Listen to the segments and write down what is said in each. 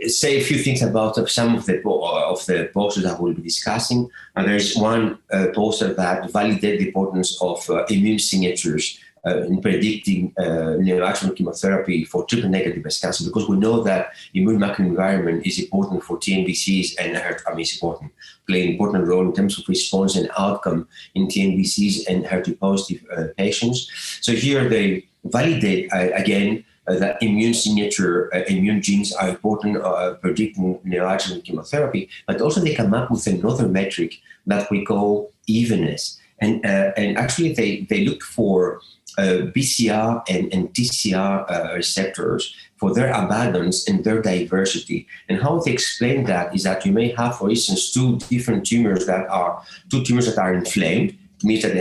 say a few things about some of the posters that we'll be discussing. And there's one poster that validates the importance of immune signatures in predicting neoadjuvant chemotherapy for triple-negative breast cancer, because we know that immune microenvironment is important for TNBCs and play an important role in terms of response and outcome in TNBCs and HER2-positive patients. So here they validate again that immune signature, immune genes are important predicting neoadjuvant chemotherapy, but also they come up with another metric that we call evenness. And actually they look for BCR and TCR receptors for their abundance and their diversity. And how they explain that is that you may have, for instance, two tumors that are inflamed. It means that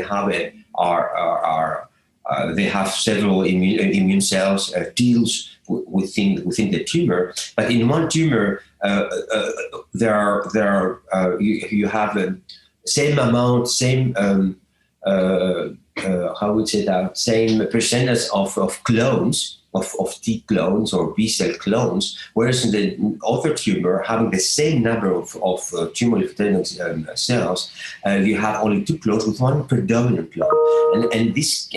they have several immune cells, Ts within the tumor. But in one tumor, you have the same amount, same percentage of clones, of T clones or B cell clones, whereas in the other tumor, having the same number of tumor-infiltrating cells, you have only 2 clones with one predominant clone. And this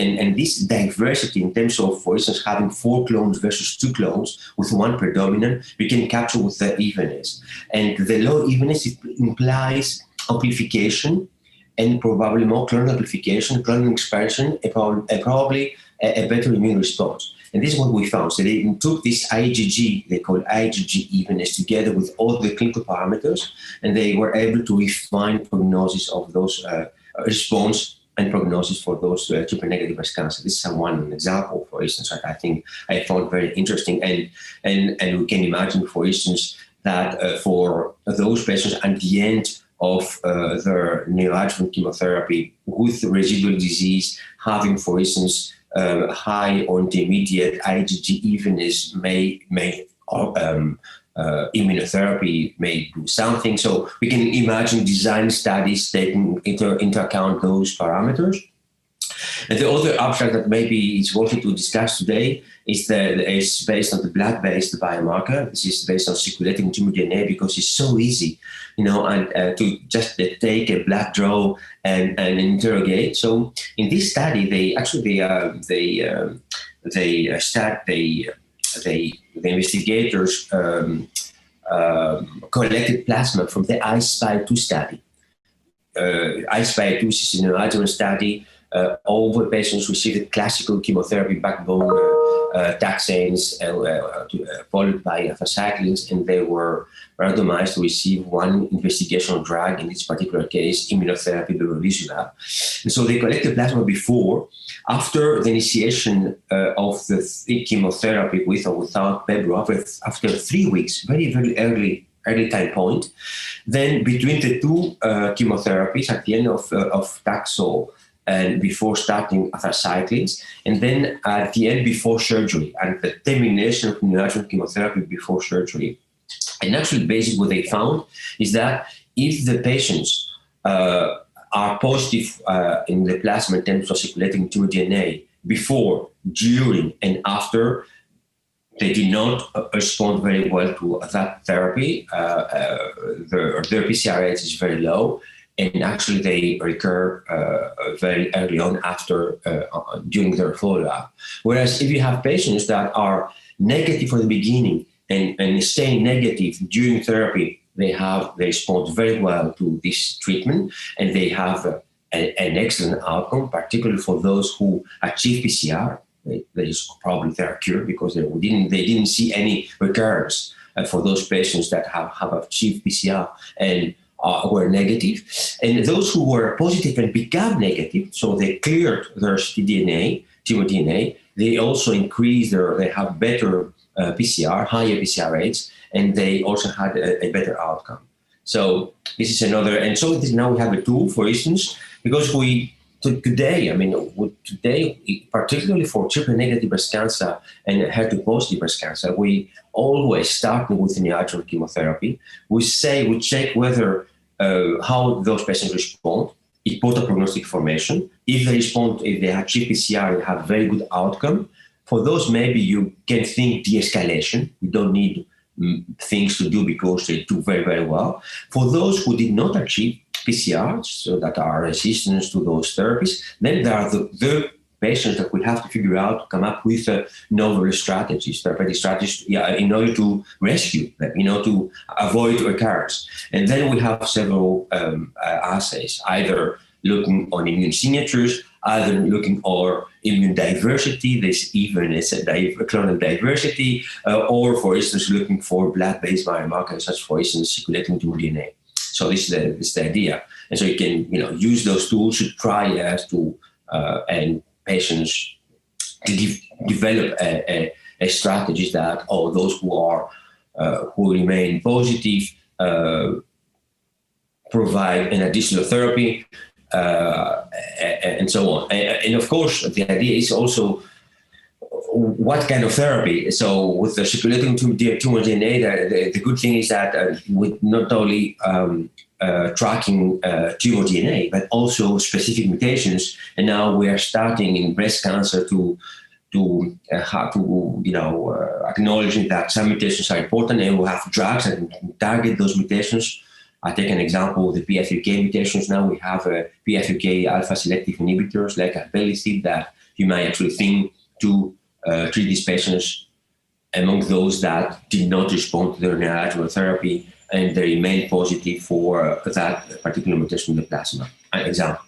diversity in terms of, for instance, having 4 clones versus 2 clones with one predominant, we can capture with the evenness. And the low evenness implies amplification, and probably more clonal amplification, clonal expansion, and probably a better immune response. And this is what we found. So they took this IgG, they call IgG evenness, together with all the clinical parameters, and they were able to refine prognosis of those response and prognosis for those triple-negative breast cancer. This is one example, for instance, I think I found very interesting. And we can imagine, for instance, that for those patients at the end of their neoadjuvant chemotherapy with residual disease, having, for instance, high or intermediate IgG evenness immunotherapy may do something. So we can imagine design studies taking into account those parameters. And the other abstract that maybe it's worth to discuss today is based on the blood-based biomarker. This is based on circulating tumor DNA because it's so easy, and to just take a blood draw and interrogate. So in this study, the investigators collected plasma from the I-SPY2 study. I-SPY2 is an adjuvant study. All the patients received classical chemotherapy backbone taxanes followed by anthracyclines, and they were randomized to receive one investigational drug, in this particular case, immunotherapy, bevacizumab. And so they collected plasma before, after the initiation of the chemotherapy with or without pebro, after 3 weeks, very, very early time point. Then between the 2 chemotherapies at the end of Taxol, and before starting anthracyclines, and then at the end before surgery, and the termination of neoadjuvant chemotherapy before surgery. And actually, basically, what they found is that if the patients are positive in the plasma in terms of circulating tumor DNA before, during, and after, they did not respond very well to that therapy. Their PCR rate is very low. And actually, they recur very early on during their follow-up. Whereas if you have patients that are negative from the beginning and stay negative during therapy, they respond very well to this treatment, and they have an excellent outcome, particularly for those who achieve PCR. That is probably their cure, because they didn't see any recurrence for those patients that have achieved PCR and were negative. And those who were positive and became negative, so they cleared their tumor DNA, they also they have better PCR, higher PCR rates, and they also had a better outcome. So this is another, and so now we have a tool, for instance, because today, particularly for triple-negative breast cancer and HER2-positive breast cancer, we always start with neoadjuvant chemotherapy. We check whether how those patients respond, important prognostic information. If they respond, if they achieve PCR, they have very good outcome. For those, maybe you can think de-escalation. You don't need things to do because they do very, very well. For those who did not achieve PCRs, so that are resistant to those therapies, then there are the patients that we have to figure out to come up with novel strategies, therapeutic strategies, in order to rescue them, to avoid recurrence. And then we have several assays, either looking on immune signatures, either looking on immune diversity, there's even a clonal diversity, or for instance, looking for blood-based biomarkers, such for instance, circulating tumor DNA. So this is the idea. And so you can use those tools to try and patients to develop a strategies that those who remain positive provide an additional therapy, and so on. And of course, the idea is also what kind of therapy. So with the circulating tumor DNA, the good thing is that with not only tracking tumor DNA, but also specific mutations. And now we are starting in breast cancer to acknowledging that some mutations are important, and we have drugs that target those mutations. I take an example, the PI3K mutations. Now we have PI3K alpha selective inhibitors like alpelisib that you might actually think to treat these patients among those that did not respond to their neoadjuvant therapy and they remain positive for that particular mutation in the plasma. An example.